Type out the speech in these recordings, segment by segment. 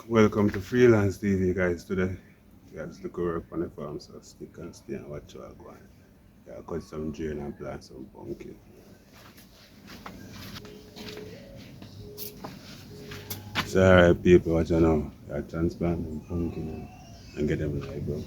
Welcome to Freelance TV, guys. Today, guys, look work on the farm, so stick and stay and watch what go on. Yeah, cut some drain and plant some pumpkin. So, alright, people, what you know? Yeah, transplant them pumpkin and get them live, bro.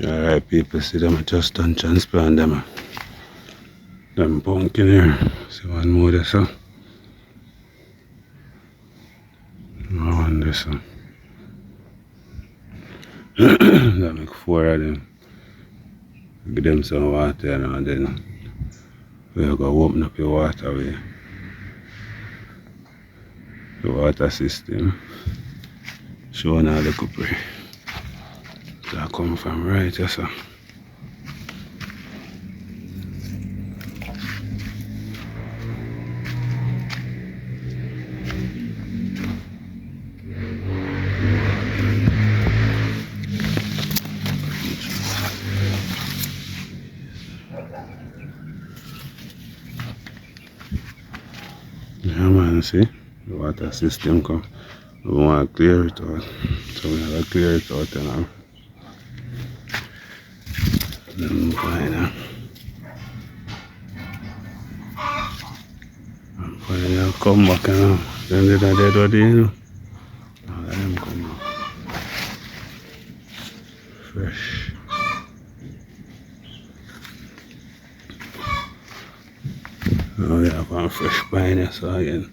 Alright, people, see them just done transplant them pumpkin here. See one more there, so. One there, so. That make four of them. Give them some water and then we're going to open up your waterway. The water system. Showing all the copper. That come from right here, so. Yeah, man, see? The water system come. We want to clear it out. So we have to clear it out and then fine. And fine, come back and then they are dead already, you know. Now let them come back. Fresh. Now they have one fresh pine, so again.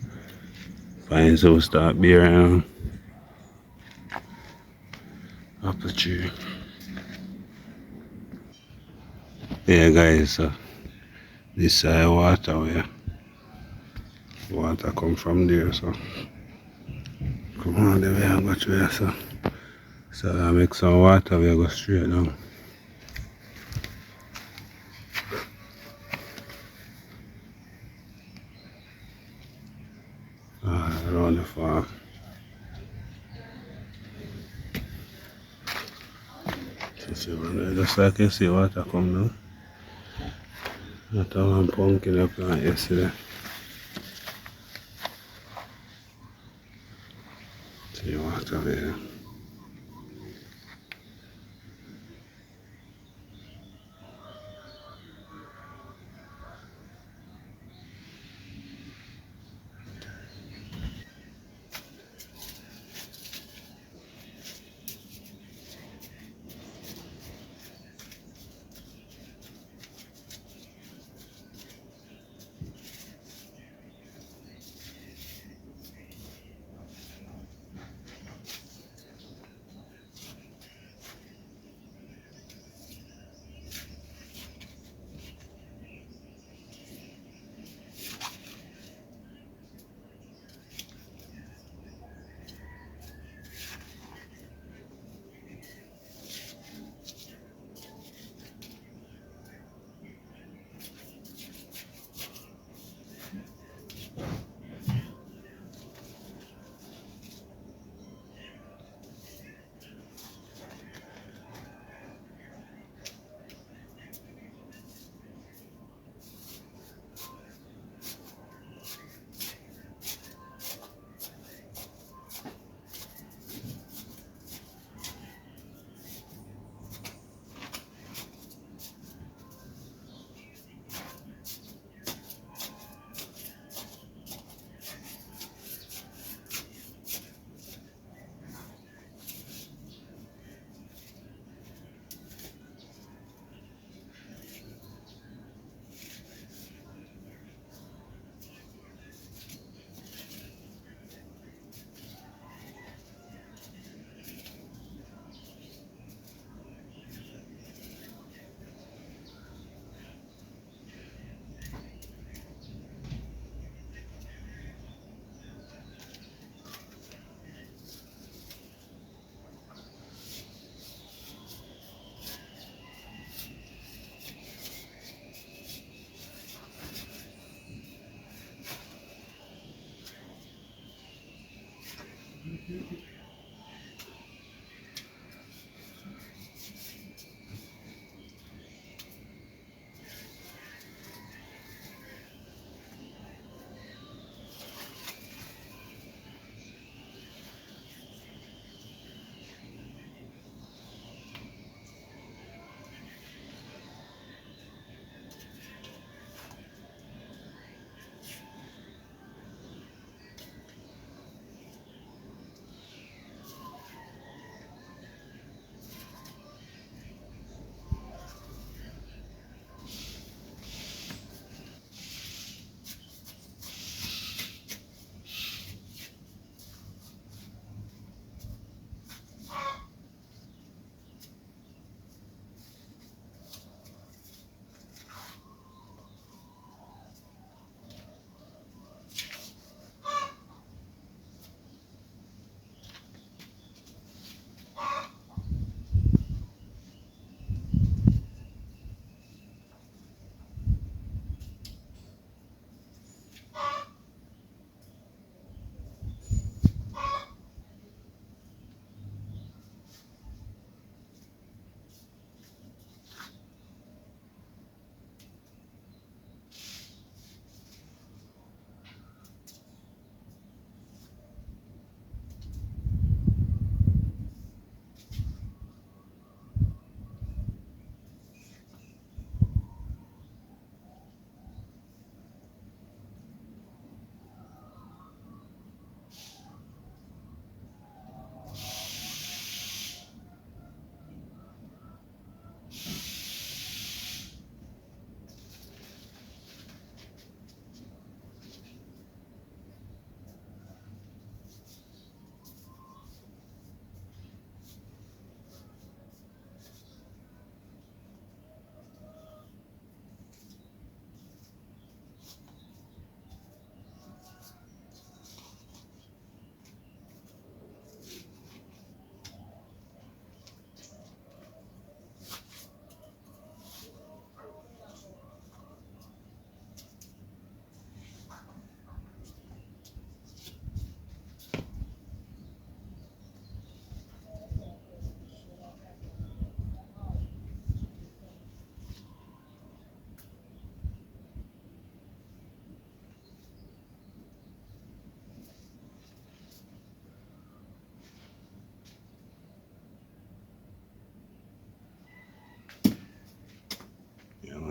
Pines will start bearing apple tree. Yeah, guys, this side water water come from there, so come on the way and go through there, so. So I make some water, we go straight down. Around the farm. So see when just like you see water come down. That one pumpkin up plant yesterday. See water there.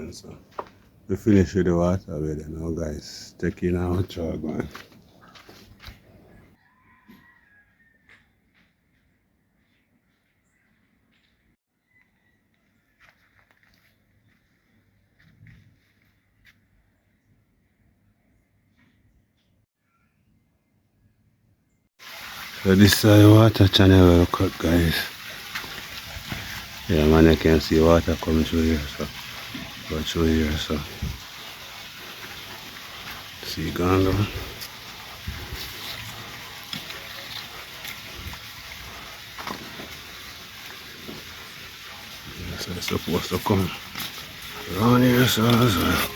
irrigation. So we finish with the water way then now guys. Take in our jug man. So this is the water channel we cut guys. Yeah man, you can see water coming through here, so go through here, so see gone down. So it's supposed to come around here so as well.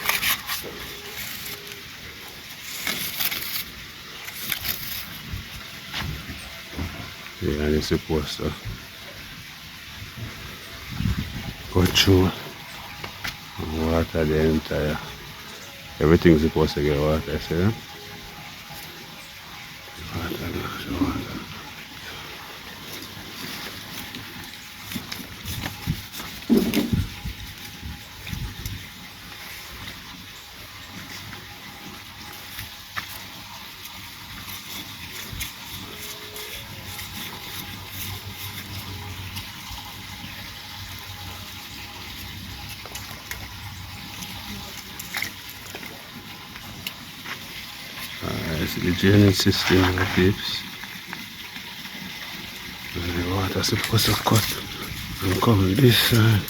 Yeah, and it's supposed to go through and water the entire. Everything's supposed to get water, see that? Water. It's the drainage system of the peeps. And the water supposed to cut and come this side.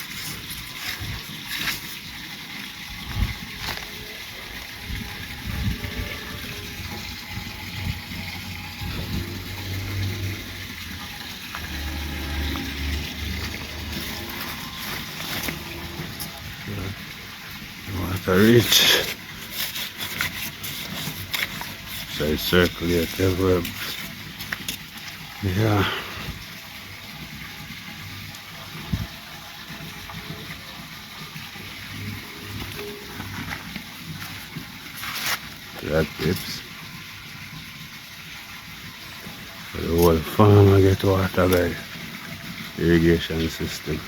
The water reach. So it circulates everywhere. Yeah. That peeps. The whole farm I get water guys. Irrigation system.